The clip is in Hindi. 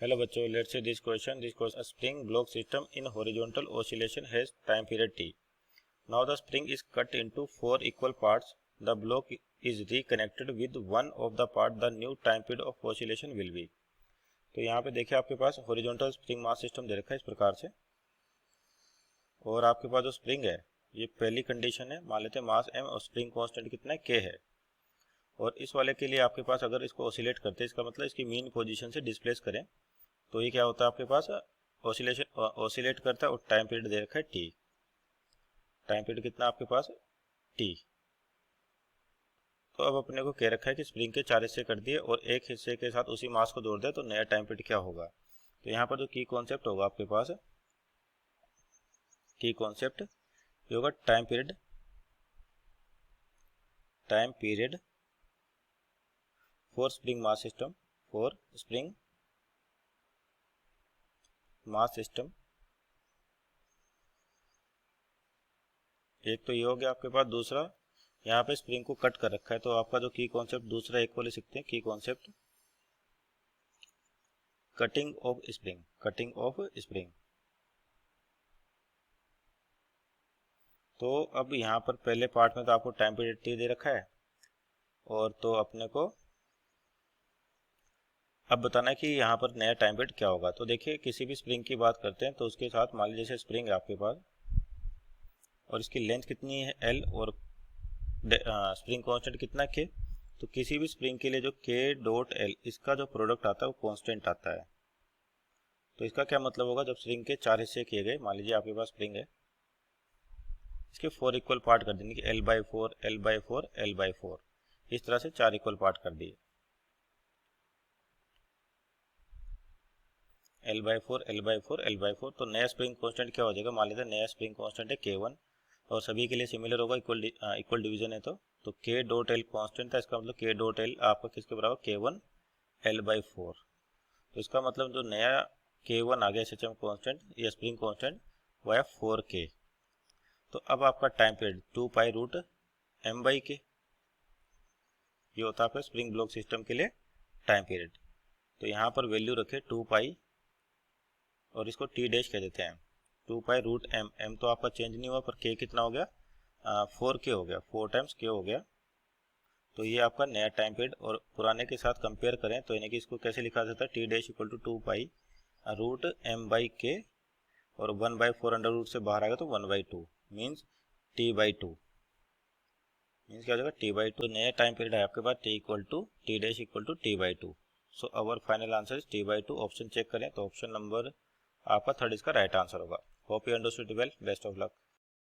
Hello बच्चों, let's see this question. This question: a spring block system in horizontal oscillation has time period t. Now the spring is cut into 4 equal parts. The block is reconnected with one of the part. The new time period of oscillation will be. तो यहाँ पे देखिए आपके पास हॉरिजॉन्टल स्प्रिंग मास सिस्टम दे रखा है इस प्रकार से, और आपके पास जो स्प्रिंग है ये पहली कंडीशन है, मान लेते हैं मास m और स्प्रिंग कांस्टेंट कितना है k है। और इस वाले के लिए आपके पास अगर इसको ऑसिलेट करते हैं, इसका मतलब इसकी मीन पोजीशन से डिस्प्लेस करें तो ये क्या होता है आपके पास ऑसिलेट करता है, और टाइम पीरियड दे रखा है टी। टाइम पीरियड कितना आपके पास टी। तो अब अपने को कह रखा है कि स्प्रिंग के 4 हिस्से कर दिए और एक हिस्से के साथ उसी मास को जोड़ दे तो नया टाइम पीरियड क्या होगा। तो यहाँ पर जो की कॉन्सेप्ट होगा आपके पास, की कॉन्सेप्ट ये होगा time period for spring mass system, for spring mass system. एक तो ये हो गया आपके पास। दूसरा, यहाँ पे स्प्रिंग को कट कर रखा है तो आपका जो की कॉन्सेप्ट दूसरा एक को ले सकते हैं, की concept cutting of spring, cutting of spring. तो अब यहाँ पर पहले पार्ट में तो आपको टाइम पीरियड टी दे रखा है, और तो अपने को अब बताना है कि यहाँ पर नया टाइम पीरियड क्या होगा। तो देखिए किसी भी स्प्रिंग की बात करते हैं तो उसके साथ मान लीजिए जैसे स्प्रिंग है आपके पास और इसकी लेंथ कितनी है एल और स्प्रिंग कांस्टेंट कितना के। तो किसी भी स्प्रिंग के लिए जो के डॉट एल इसका जो प्रोडक्ट आता है वो कांस्टेंट आता है। तो इसका क्या मतलब होगा, जब स्प्रिंग के 4 हिस्से किए गए, मान लीजिए आपके पास स्प्रिंग है, इसके 4 इक्वल पार्ट कर देंगे, L/4 L/4 L/4, इस तरह से 4 इक्वल पार्ट कर दिए, L/4 L/4 L/4। तो नया स्प्रिंग कांस्टेंट क्या हो जाएगा, मान लेते हैं नया स्प्रिंग कांस्टेंट है K1 और सभी के लिए सिमिलर होगा, इक्वल डिवीजन है तो K डॉट एल कांस्टेंट था, इसका मतलब K डॉट एल आपका किसके बराबर K1 L/4। तो इसका मतलब जो नया K1 आ गया SHM कांस्टेंट या स्प्रिंग कांस्टेंट वो है 4K। तो अब आपका time period 2 pi root m/k, ये होता है आपका स्प्रिंग ब्लॉक सिस्टम के लिए टाइम पीरियड। तो यहाँ पर वैल्यू रखे 2 पाई और इसको टी डैश कह देते हैं, 2 पाई रूट m। m तो आपका चेंज नहीं हुआ पर k कितना हो गया, 4K हो गया, 4 टाइम्स k हो गया। तो ये आपका नया टाइम पीरियड। और पुराने के साथ कंपेयर करें तो यानी कि इसको कैसे लिखा जाता है, T dash equal to 2 pi root m/k, और 1/4 अंडर रूट से बाहर आएगा तो 1/2 मीन्स t/2, मीन्स क्या हो जाएगा t/2। नया टाइम पीरियड है आपके पास t dash equal to t/2। So our final answer is t/2। Option check करें तो ऑप्शन नंबर आपका 3 इसका राइट आंसर होगा। Hope you understood well, best of luck.